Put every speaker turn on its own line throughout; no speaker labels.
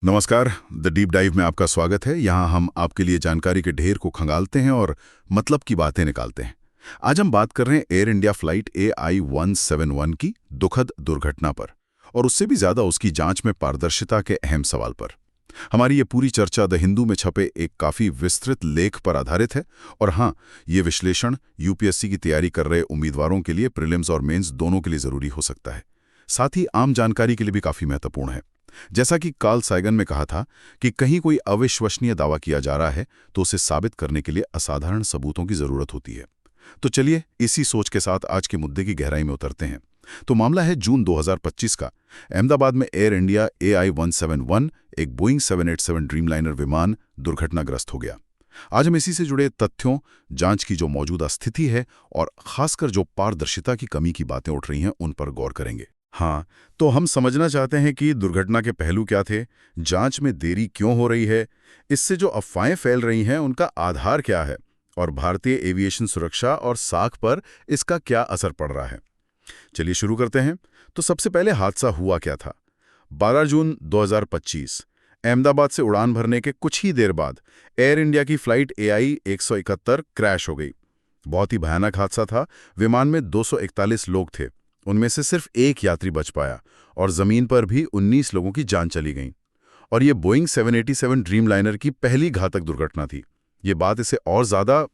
नमस्कार। The deep dive में आपका स्वागत है। यहाँ हम आपके लिए जानकारी के ढेर को खंगालते हैं और मतलब की बातें निकालते हैं। आज हम बात कर रहे हैं एयर इंडिया फ्लाइट AI-171 की दुखद दुर्घटना पर, और उससे भी ज्यादा उसकी जांच में पारदर्शिता के अहम सवाल पर। हमारी ये पूरी चर्चा द हिंदू में छपे एक काफी विस्तृत लेख पर आधारित है। और हाँ, ये विश्लेषण यूपीएससी की तैयारी कर रहे उम्मीदवारों के लिए प्रीलिम्स और मेंस दोनों के लिए जरूरी हो सकता है। साथ ही आम जानकारी के लिए भी काफी महत्वपूर्ण है। जैसा कि कार्ल साइगन ने कहा था कि कहीं कोई अविश्वसनीय दावा किया जा रहा है तो उसे साबित करने के लिए असाधारण सबूतों की जरूरत होती है। तो चलिए इसी सोच के साथ आज के मुद्दे की गहराई में उतरते हैं। तो मामला है जून 2025 का। अहमदाबाद में एयर इंडिया AI-171 एक बोइंग 787 ड्रीमलाइनर विमान दुर्घटनाग्रस्त हो गया। आज हम इसी से जुड़े तथ्यों, जांच की जो मौजूदा स्थिति है और खासकर जो पारदर्शिता की कमी की बातें उठ रही हैं उन पर गौर करेंगे। हाँ, तो हम समझना चाहते हैं कि दुर्घटना के पहलू क्या थे, जांच में देरी क्यों हो रही है, इससे जो अफवाहें फैल रही हैं उनका आधार क्या है, और भारतीय एविएशन सुरक्षा और साख पर इसका क्या असर पड़ रहा है। चलिए शुरू करते हैं। तो सबसे पहले हादसा हुआ क्या था। 12 जून 2025 अहमदाबाद से उड़ान भरने के कुछ ही देर बाद एयर इंडिया की फ्लाइट AI-171 क्रैश हो गई। बहुत ही भयानक हादसा था। विमान में 241 लोग थे, उनमें से सिर्फ एक यात्री बच पाया और जमीन पर भी 19 लोगों की जान चली गई। और ये बोइंग 787 ड्रीमलाइनर की पहली घातक दुर्घटना थी। ये बात इसे और ज्यादा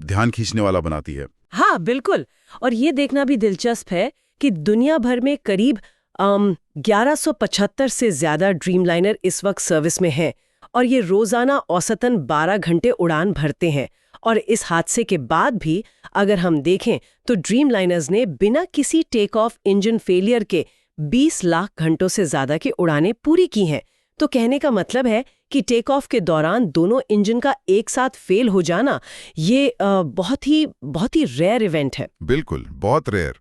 ध्यान खींचने वाला बनाती है।
हाँ बिल्कुल। और ये देखना भी दिलचस्प है कि दुनिया भर में करीब 1175 से ज्यादा ड्रीमलाइनर इस वक्त सर्विस में हैं और ये रोजाना औसतन 12 घंटे उड़ान भरते हैं। और इस हादसे के बाद भी अगर हम देखें तो ड्रीमलाइनर्स ने बिना किसी टेक ऑफ इंजन फेलियर के 20 लाख घंटों से ज्यादा की उड़ानें पूरी की हैं। तो कहने का मतलब है कि टेक ऑफ के दौरान दोनों इंजन का एक साथ फेल हो जाना ये बहुत ही रेयर इवेंट है।
बिल्कुल, बहुत रेयर।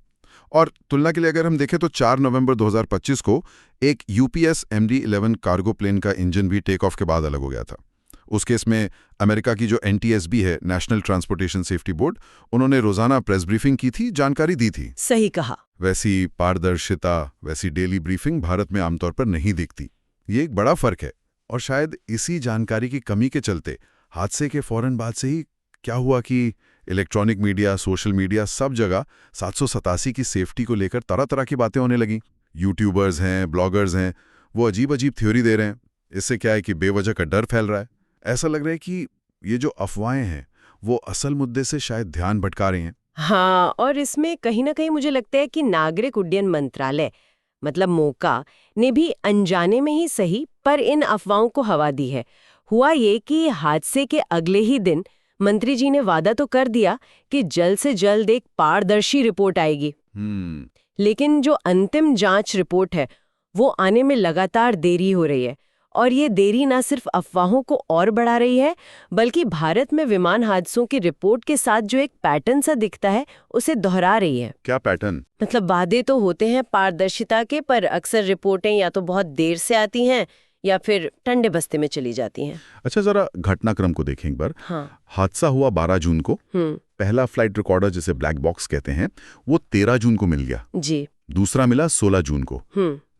और तुलना के लिए अगर हम देखें तो 4 नवंबर 2025 को एक UPS MD-11 कार्गो प्लेन का इंजन भी टेक ऑफ के बाद अलग हो गया था। उस केस में अमेरिका की जो NTSB है, नेशनल ट्रांसपोर्टेशन सेफ्टी बोर्ड, उन्होंने रोजाना प्रेस ब्रीफिंग की थी, जानकारी दी थी।
सही कहा।
वैसी पारदर्शिता, वैसी डेली ब्रीफिंग भारत में आमतौर पर नहीं दिखती। ये एक बड़ा फर्क है। और शायद इसी जानकारी की कमी के चलते हादसे के फौरन बाद से ही क्या हुआ कि इलेक्ट्रॉनिक मीडिया, सोशल मीडिया, सब जगह 787 की सेफ्टी को लेकर तरह तरह की बातें होने लगी। यूट्यूबर्स हैं, ब्लॉगर्स हैं, वो अजीब अजीब थ्योरी दे रहे हैं। इससे क्या है कि बेवजह का डर फैल रहा है। ऐसा लग रहा है कि ये जो अफवाहें हैं वो असल मुद्दे से शायद ध्यान भटका रही हैं।
हाँ, और इसमें कहीं ना कहीं मुझे लगता है कि नागरिक उड्डयन मंत्रालय मोका ने भी अनजाने में ही सही पर इन अफवाहों को हवा दी है। हुआ ये कि हादसे के अगले ही दिन मंत्री जी ने वादा तो कर दिया कि जल्द से जल्द एक पारदर्शी रिपोर्ट आएगी। लेकिन जो अंतिम जांच रिपोर्ट है वो आने में लगातार देरी हो रही है। और ये देरी ना सिर्फ अफवाहों को और बढ़ा रही है, बल्कि भारत में विमान हादसों की रिपोर्ट के साथ जो एक पैटर्न सा दिखता है उसे दोहरा रही है।
क्या पैटर्न?
वादे तो होते हैं पारदर्शिता के, पर अक्सर रिपोर्टें या तो बहुत देर से आती हैं या फिर टंडे बस्ते में चली जाती हैं।
अच्छा, जरा घटनाक्रम को देखें एक बार।
हाँ।
हादसा हुआ 12 जून को। पहला फ्लाइट रिकॉर्डर, जिसे ब्लैक बॉक्स कहते हैं, वो 13 जून को मिल गया
जी।
दूसरा मिला 16 जून को।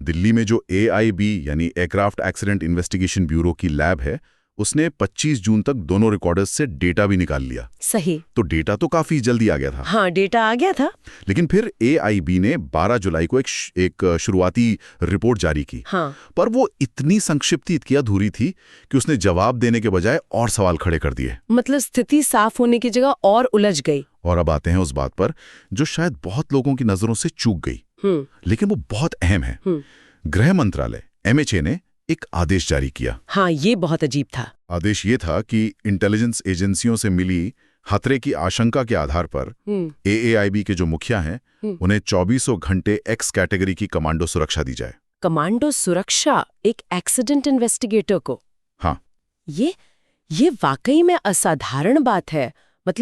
दिल्ली में जो AIB यानी एयरक्राफ्ट एक्सीडेंट इन्वेस्टिगेशन ब्यूरो की लैब है, उसने 25 जून तक दोनों रिकॉर्डर्स से डेटा भी निकाल लिया।
सही।
तो डेटा तो काफी जल्दी आ गया था।
हाँ, डेटा आ गया था।
लेकिन फिर AIB ने 12 जुलाई को एक शुरुआती रिपोर्ट जारी की।
हाँ।
पर वो इतनी संक्षिप्त, इतनी अधूरी थी कि उसने जवाब देने के बजाय और सवाल खड़े कर दिए।
स्थिति साफ होने की जगह और उलझ गई।
और अब आते हैं उस बात पर जो शायद बहुत लोगों की नजरों से चूक गई, लेकिन वो बहुत अहम है। गृह मंत्रालय MHA ने एक आदेश जारी किया।
हाँ, ये बहुत अजीब था।
आदेश ये था कि इंटेलिजेंस एजेंसियों से मिली खतरे की आशंका के आधार पर AAIB के जो मुखिया हैं उन्हें 24 घंटे X कैटेगरी की कमांडो सुरक्षा दी जाए।
कमांडो सुरक्षा एक एक्सीडेंट इन्वेस्टिगेटर को?
हाँ।
ये वाकई में असाधारण बात है।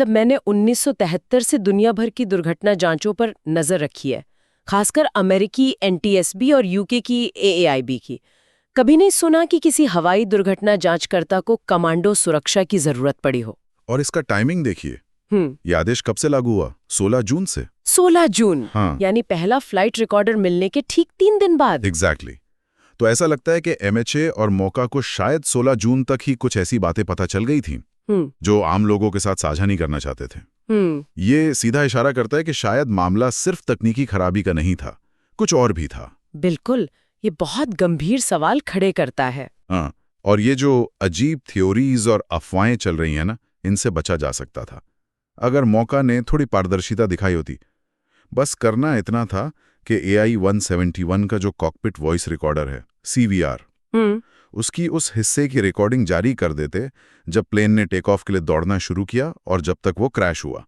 मैंने 1973 से दुनिया भर की दुर्घटना जांचों पर नजर रखी है, खासकर अमेरिकी NTSB और UK की AAIB की। कभी नहीं सुना कि किसी हवाई दुर्घटना जांचकर्ता को कमांडो सुरक्षा की जरूरत पड़ी हो।
और इसका टाइमिंग देखिए। ये आदेश कब से लागू हुआ? 16 जून से।
16 जून।
हाँ।
यानी पहला फ्लाइट रिकॉर्डर मिलने के ठीक 3 दिन बाद।
एग्जैक्टली। तो ऐसा लगता है कि MHA और मौका को शायद 16 जून तक ही कुछ ऐसी बातें पता चल गई थीं जो आम लोगों के साथ साझा नहीं करना चाहते थे। ये सीधा इशारा करता है कि शायद मामला सिर्फ तकनीकी खराबी का नहीं था, कुछ और भी था।
बिल्कुल, ये बहुत गंभीर सवाल खड़े करता है।
हाँ, और ये जो अजीब थ्योरीज और अफवाहें चल रही हैं ना, इनसे बचा जा सकता था अगर मौका ने थोड़ी पारदर्शिता दिखाई होती। बस करना इतना था कि AI-171 का जो कॉकपिट वॉइस रिकॉर्डर है, CVR, उसकी उस हिस्से की रिकॉर्डिंग जारी कर देते जब प्लेन ने टेक ऑफ के लिए दौड़ना शुरू किया और जब तक वो क्रैश हुआ।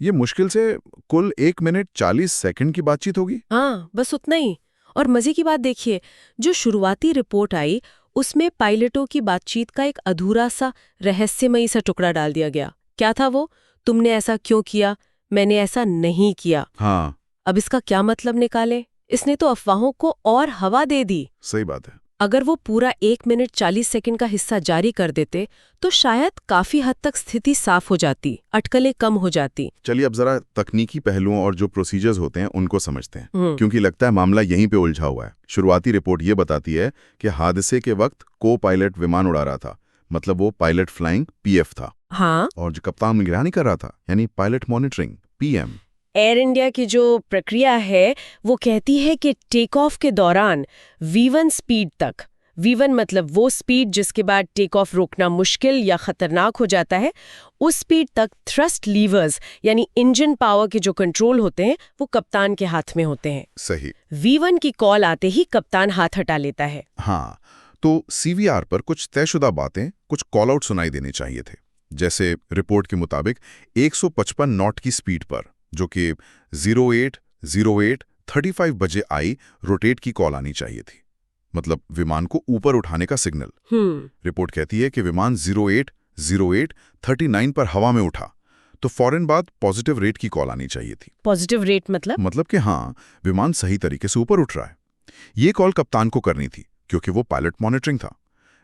ये मुश्किल से कुल 1 मिनट 40 सेकंड की बातचीत होगी।
हाँ, बस उतना ही। और मजे की बात देखिए, जो शुरुआती रिपोर्ट आई उसमें पायलटों की बातचीत का एक अधूरा सा रहस्यमयी सा टुकड़ा डाल दिया गया। क्या था वो? तुमने ऐसा क्यों किया? मैंने ऐसा नहीं किया।
हाँ,
अब इसका क्या मतलब निकाले? इसने तो अफवाहों को और हवा दे दी।
सही बात है।
अगर वो पूरा 1 मिनट 40 सेकंड का हिस्सा जारी कर देते तो शायद काफी हद तक स्थिति साफ हो जाती, अटकलें कम हो जाती।
चलिए अब जरा तकनीकी पहलुओं और जो प्रोसीजर्स होते हैं उनको समझते हैं, क्योंकि लगता है मामला यहीं पे उलझा हुआ है। शुरुआती रिपोर्ट ये बताती है कि हादसे के वक्त को पायलट विमान उड़ा रहा था, मतलब वो पायलट फ्लाइंग PF था।
हाँ,
और जो कप्तान निगरानी कर रहा था, यानी pilot monitoring PM।
Air India की जो प्रक्रिया है वो कहती है कि टेक ऑफ के दौरान V1 स्पीड तक, V1 मतलब वो स्पीड जिसके बाद टेक ऑफ रोकना मुश्किल या खतरनाक हो जाता है, उस स्पीड तक थ्रस्ट लीवर्स यानी इंजन पावर के जो कंट्रोल होते हैं वो कप्तान के हाथ में होते हैं।
सही।
V1 की कॉल आते ही कप्तान हाथ हटा लेता है।
हाँ, तो CVR पर कुछ तयशुदा बातें, कुछ कॉल आउट सुनाई देने चाहिए थे। जैसे रिपोर्ट के मुताबिक 155 नॉट की स्पीड पर, जो कि 08:08:35 बजे आई, रोटेट की कॉल आनी चाहिए थी, मतलब विमान को ऊपर उठाने का सिग्नल। रिपोर्ट कहती है कि विमान 08:08:39 पर हवा में उठा, तो फौरन बाद पॉजिटिव रेट की कॉल आनी चाहिए थी।
पॉजिटिव रेट मतलब
कि हाँ, विमान सही तरीके से ऊपर उठ रहा है। ये कॉल कप्तान को करनी थी क्योंकि वो पायलट मॉनिटरिंग था।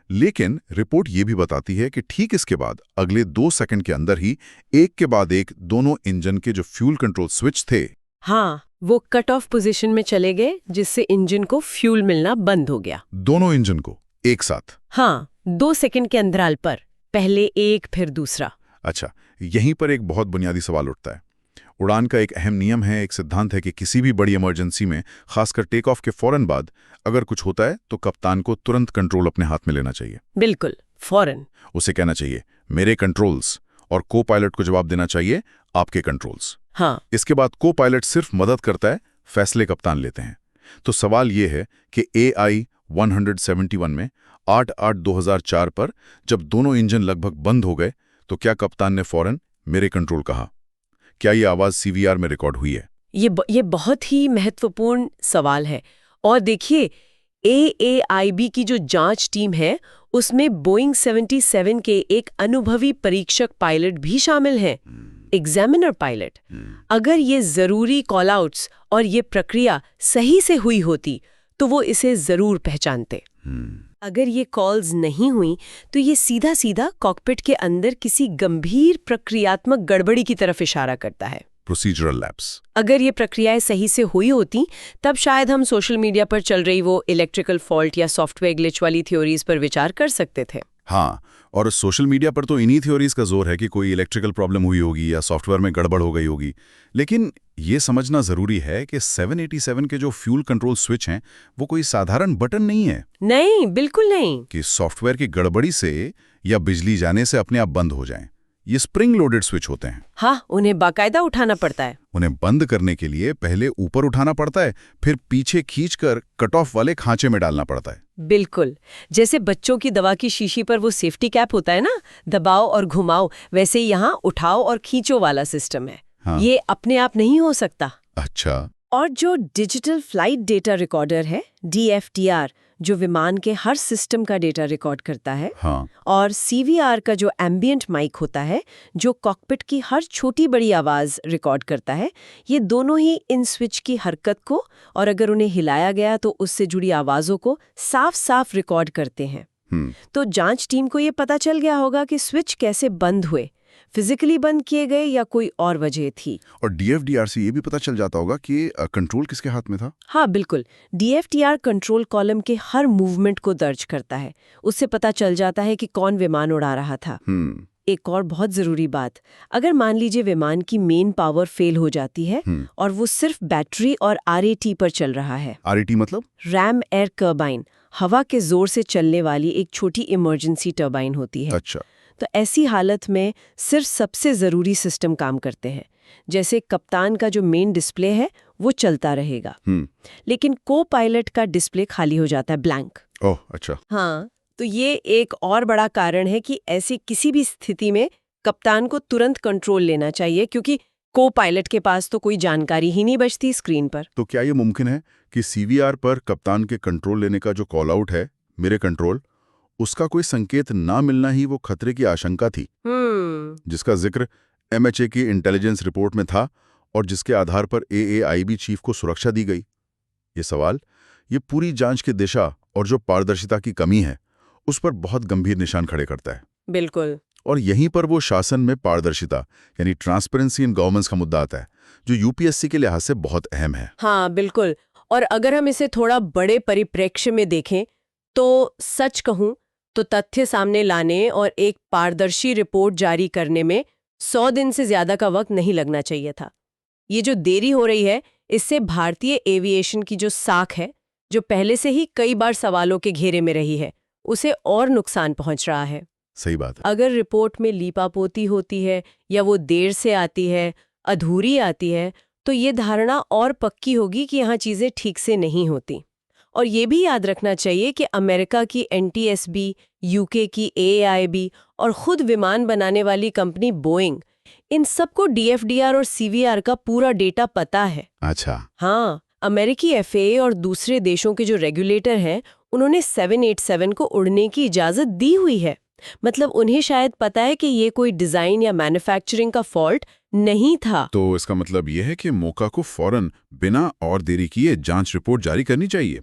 लेकिन रिपोर्ट ये भी बताती है कि ठीक इसके बाद अगले 2 सेकंड के अंदर ही एक के बाद एक दोनों इंजन के जो फ्यूल कंट्रोल स्विच थे,
हाँ, वो कट ऑफ पोजीशन में चले गए, जिससे इंजन को फ्यूल मिलना बंद हो गया।
दोनों इंजन को एक साथ?
हाँ, 2 सेकंड के अंतराल पर, पहले एक फिर दूसरा।
अच्छा, यहीं पर एक बहुत बुनियादी सवाल उठता है। उड़ान का एक अहम नियम है, एक सिद्धांत है कि किसी भी बड़ी इमरजेंसी में, खासकर टेक ऑफ के फौरन बाद अगर कुछ होता है तो कप्तान को तुरंत कंट्रोल अपने हाथ में लेना चाहिए।
बिल्कुल, फौरन।
उसे कहना चाहिए मेरे कंट्रोल्स, और को पायलट को जवाब देना चाहिए आपके कंट्रोल्स।
हाँ।
इसके बाद को पायलट सिर्फ मदद करता है, फैसले कप्तान लेते हैं। तो सवाल ये है कि AI-171 में 8/8/2004 पर जब दोनों इंजन लगभग बंद हो गए तो क्या कप्तान ने फौरन मेरे कंट्रोल कहा? क्या ये आवाज CVR में रिकॉर्ड हुई है?
ये बहुत ही महत्वपूर्ण सवाल है। और देखिए, AAIB की जो जांच टीम है उसमें बोइंग 77 के एक अनुभवी परीक्षक पायलट भी शामिल हैं, एग्जामिनर पायलट। अगर ये जरूरी कॉल आउट्स और ये प्रक्रिया सही से हुई होती तो वो इसे जरूर पहचानते। अगर ये कॉल्स नहीं हुई तो ये सीधा सीधा कॉकपिट के अंदर किसी गंभीर प्रक्रियात्मक गड़बड़ी की तरफ इशारा करता है,
प्रोसीजरल लैप्स। अगर
ये प्रक्रियाएं सही से हुई होती तब शायद हम सोशल मीडिया पर चल रही वो इलेक्ट्रिकल फॉल्ट या सॉफ्टवेयर ग्लिच वाली थ्योरीज पर विचार कर सकते थे।
हाँ, और सोशल मीडिया पर तो इन्हीं थ्योरीज का जोर है कि कोई इलेक्ट्रिकल प्रॉब्लम हुई होगी या सॉफ्टवेयर में गड़बड़ हो गई होगी। लेकिन ये समझना जरूरी है कि 787 के जो फ्यूल कंट्रोल स्विच हैं वो कोई साधारण बटन नहीं है।
नहीं, बिल्कुल नहीं।
कि सॉफ्टवेयर की गड़बड़ी से या बिजली जाने से अपने आप बंद हो जाएं। ये स्प्रिंग लोडेड स्विच होते हैं।
हाँ, उन्हें बाकायदा उठाना पड़ता है।
उन्हें बंद करने के लिए पहले ऊपर उठाना पड़ता है, फिर पीछे खींचकर कट ऑफ वाले खांचे में डालना पड़ता है।
बिल्कुल, जैसे बच्चों की दवा की शीशी पर वो सेफ्टी कैप होता है ना, दबाओ और घुमाओ, वैसे यहाँ उठाओ और खींचो वाला सिस्टम है। हाँ। ये अपने आप नहीं हो सकता।
अच्छा।
और जो डिजिटल फ्लाइट डेटा रिकॉर्डर है, DFDR, जो विमान के हर सिस्टम का डेटा रिकॉर्ड करता है।
हाँ।
और CVR का जो एम्बियंट माइक होता है, जो कॉकपिट की हर छोटी बड़ी आवाज रिकॉर्ड करता है, ये दोनों ही इन स्विच की हरकत को और अगर उन्हें हिलाया गया तो उससे जुड़ी आवाजों को साफ साफ रिकॉर्ड करते हैं। तो जांच टीम को ये पता चल गया होगा कि स्विच कैसे बंद हुए, फिजिकली बंद किए गए या कोई और वजह थी।
और DFDR से ये भी पता चल जाता होगा कि कंट्रोल किसके हाथ में था।
हाँ बिल्कुल, DFDR कंट्रोल कॉलम के हर मूवमेंट को दर्ज करता है। उससे पता चल जाता है कि कौन विमान उड़ा रहा था। एक और बहुत जरूरी बात, अगर मान लीजिए विमान की मेन पावर फेल हो जाती है और वो सिर्फ बैटरी और RAT पर चल रहा है।
RAT मतलब?
रैम एयर टर्बाइन, हवा के जोर से चलने वाली एक छोटी इमरजेंसी टर्बाइन होती है।
अच्छा।
तो ऐसी हालत में सिर्फ सबसे ज़रूरी सिस्टम काम करते हैं। जैसे कप्तान का जो मेन डिस्प्ले है वो चलता रहेगा, लेकिन को पायलट का डिस्प्ले खाली हो जाता है, ब्लैंक।
ओह अच्छा।
हाँ, तो ये एक और बड़ा कारण है कि ऐसी किसी भी स्थिति में कप्तान को तुरंत कंट्रोल लेना चाहिए, क्योंकि को पायलट के पास तो कोई जानकारी ही नहीं बचती स्क्रीन पर।
तो क्या ये मुमकिन है कि CVR पर कप्तान के कंट्रोल लेने का जो कॉल आउट है, मेरे कंट्रोल, उसका कोई संकेत ना मिलना ही वो खतरे की आशंका थी, जिसका जिक्र MHA की इंटेलिजेंस रिपोर्ट में था और जिसके आधार पर AAIB चीफ को सुरक्षा दी गई? ये सवाल, ये पूरी जांच की दिशा और जो पारदर्शिता की कमी है उस पर बहुत गंभीर निशान खड़े करता है।
बिल्कुल।
और यहीं पर वो शासन में पारदर्शिता यानी ट्रांसपेरेंसी इन गवर्नेंस का मुद्दा आता है, जो UPSC के लिहाज से बहुत अहम है।
हाँ बिल्कुल। और अगर हम इसे थोड़ा बड़े परिप्रेक्ष्य में देखें तो सच कहूं तो तथ्य सामने लाने और एक पारदर्शी रिपोर्ट जारी करने में 100 दिन से ज्यादा का वक्त नहीं लगना चाहिए था। ये जो देरी हो रही है, इससे भारतीय एविएशन की जो साख है, जो पहले से ही कई बार सवालों के घेरे में रही है, उसे और नुकसान पहुंच रहा है।
सही बात है।
अगर रिपोर्ट में लीपापोती होती है या वो देर से आती है, अधूरी आती है, तो ये धारणा और पक्की होगी कि यहाँ चीजें ठीक से नहीं होती। और ये भी याद रखना चाहिए कि अमेरिका की NTSB, UK की AAIB और खुद विमान बनाने वाली कंपनी बोइंग, इन सबको DFDR और CVR का पूरा डेटा पता है।
अच्छा।
हाँ, अमेरिकी FAA और दूसरे देशों के जो रेगुलेटर हैं, उन्होंने 787 को उड़ने की इजाजत दी हुई है। मतलब उन्हें शायद पता है कि ये कोई डिजाइन या मैन्युफैक्चरिंग का फॉल्ट नहीं था।
तो इसका मतलब ये है कि मोका को फौरन बिना और देरी किए जांच रिपोर्ट जारी करनी चाहिए,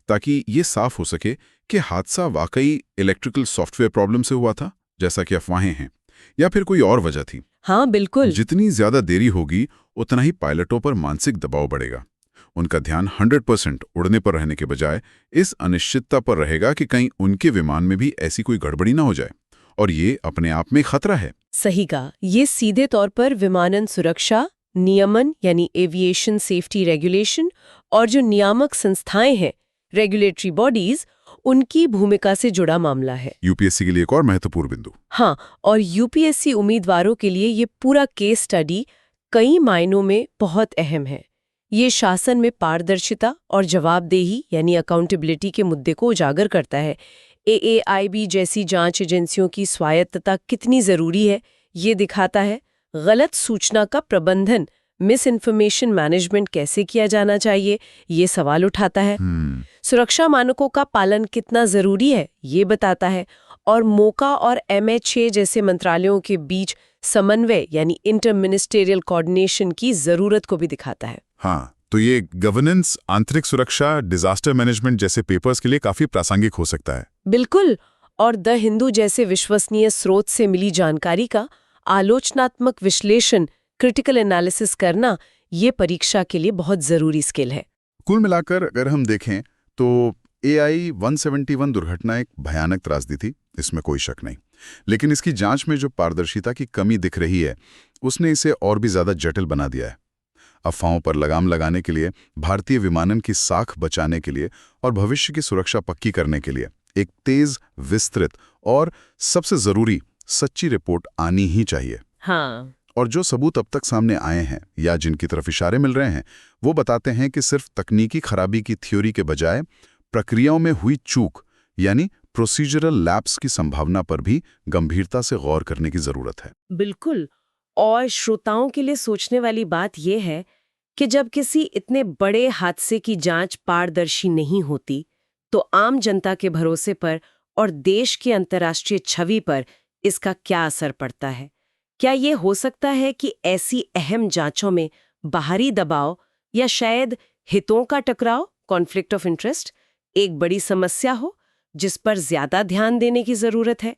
ताकि ये साफ हो सके कि हादसा वाकई इलेक्ट्रिकल सॉफ्टवेयर प्रॉब्लम से हुआ था, जैसा कि अफवाहें हैं, या फिर कोई और वजह थी।
हाँ बिल्कुल।
जितनी ज्यादा देरी होगी उतना ही पायलटों पर मानसिक दबाव बढ़ेगा। उनका ध्यान 100% उड़ने पर रहने के बजाय इस अनिश्चितता पर रहेगा कि कहीं उनके विमान में भी ऐसी कोई गड़बड़ी ना हो जाए, और ये अपने आप में खतरा है।
सही कहा। ये सीधे तौर पर विमानन सुरक्षा नियमन यानी एविएशन सेफ्टी रेगुलेशन और जो नियामक संस्थाएं हैं, रेगुलेटरी बॉडीज, उनकी भूमिका से जुड़ा मामला है।
UPSC के लिए एक और महत्वपूर्ण बिंदु।
हाँ, और UPSC उम्मीदवारों के लिए ये पूरा केस स्टडी कई मायनों में बहुत अहम है। ये शासन में पारदर्शिता और जवाबदेही यानी अकाउंटेबिलिटी के मुद्दे को उजागर करता है। AAIB जैसी जांच एजेंसियों की स्वायत्तता कितनी जरूरी है, ये दिखाता है। गलत सूचना का प्रबंधन, मिस इन्फॉर्मेशन मैनेजमेंट कैसे किया जाना चाहिए, ये सवाल उठाता है। सुरक्षा मानकों का पालन कितना जरूरी है, ये बताता है। और मोका और MHA जैसे मंत्रालयों के बीच समन्वय यानी इंटर मिनिस्टेरियल कोऑर्डिनेशन की जरूरत को भी दिखाता है।
हाँ, तो ये गवर्नेंस, आंतरिक सुरक्षा, डिजास्टर मैनेजमेंट जैसे पेपर्स के लिए काफी प्रासंगिक हो सकता है।
बिल्कुल। और द हिंदू जैसे विश्वसनीय स्रोत से मिली जानकारी का आलोचनात्मक विश्लेषण, क्रिटिकल एनालिसिस करना, ये परीक्षा के लिए बहुत जरूरी स्किल है।
कुल मिलाकर अगर हम देखें तो AI-171 दुर्घटना एक भयानक त्रासदी थी, इसमें कोई शक नहीं। लेकिन इसकी जांच में जो पारदर्शिता की कमी दिख रही है, उसने इसे और भी ज्यादा जटिल बना दिया है। अफवाहों पर लगाम लगाने के लिए, भारतीय विमानन की साख बचाने के लिए और भविष्य की सुरक्षा पक्की करने के लिए एक तेज, विस्तृत और सबसे जरूरी सच्ची रिपोर्ट आनी ही चाहिए।
हाँ।
और जो सबूत अब तक सामने आए हैं या जिनकी तरफ इशारे मिल रहे हैं, वो बताते हैं कि सिर्फ तकनीकी खराबी की थ्योरी के बजाय प्रक्रियाओं में हुई चूक यानी प्रोसीजरल लैप्स की संभावना पर भी गंभीरता से गौर करने की जरूरत है।
बिल्कुल। और श्रोताओं के लिए सोचने वाली बात यह है कि जब किसी इतने बड़े हादसे की जांच पारदर्शी नहीं होती, तो आम जनता के भरोसे पर और देश की अंतर्राष्ट्रीय छवि पर इसका क्या असर पड़ता है। क्या ये हो सकता है कि ऐसी अहम जांचों में बाहरी दबाव या शायद हितों का टकराव, कॉन्फ्लिक्ट ऑफ इंटरेस्ट, एक बड़ी समस्या हो जिस पर ज्यादा ध्यान देने की जरूरत है,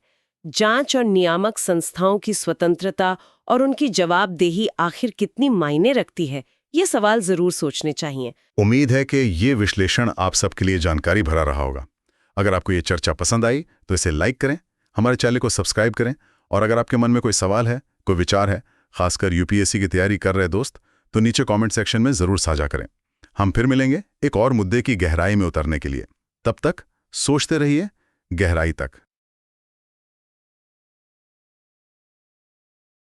जांच और नियामक संस्थाओं की स्वतंत्रता और उनकी जवाबदेही आखिर कितनी मायने रखती है, ये सवाल जरूर सोचने चाहिए।
उम्मीद है कि ये विश्लेषण आप सबके लिए जानकारी भरा रहा होगा। अगर आपको ये चर्चा पसंद आई तो इसे लाइक करें, हमारे चैनल को सब्सक्राइब करें, और अगर आपके मन में कोई सवाल है, कोई विचार है, खासकर यूपीएससी की तैयारी कर रहे दोस्त, तो नीचे कमेंट सेक्शन में जरूर साझा करें। हम फिर मिलेंगे एक और मुद्दे की गहराई में उतरने के लिए। तब तक सोचते रहिए गहराई तक।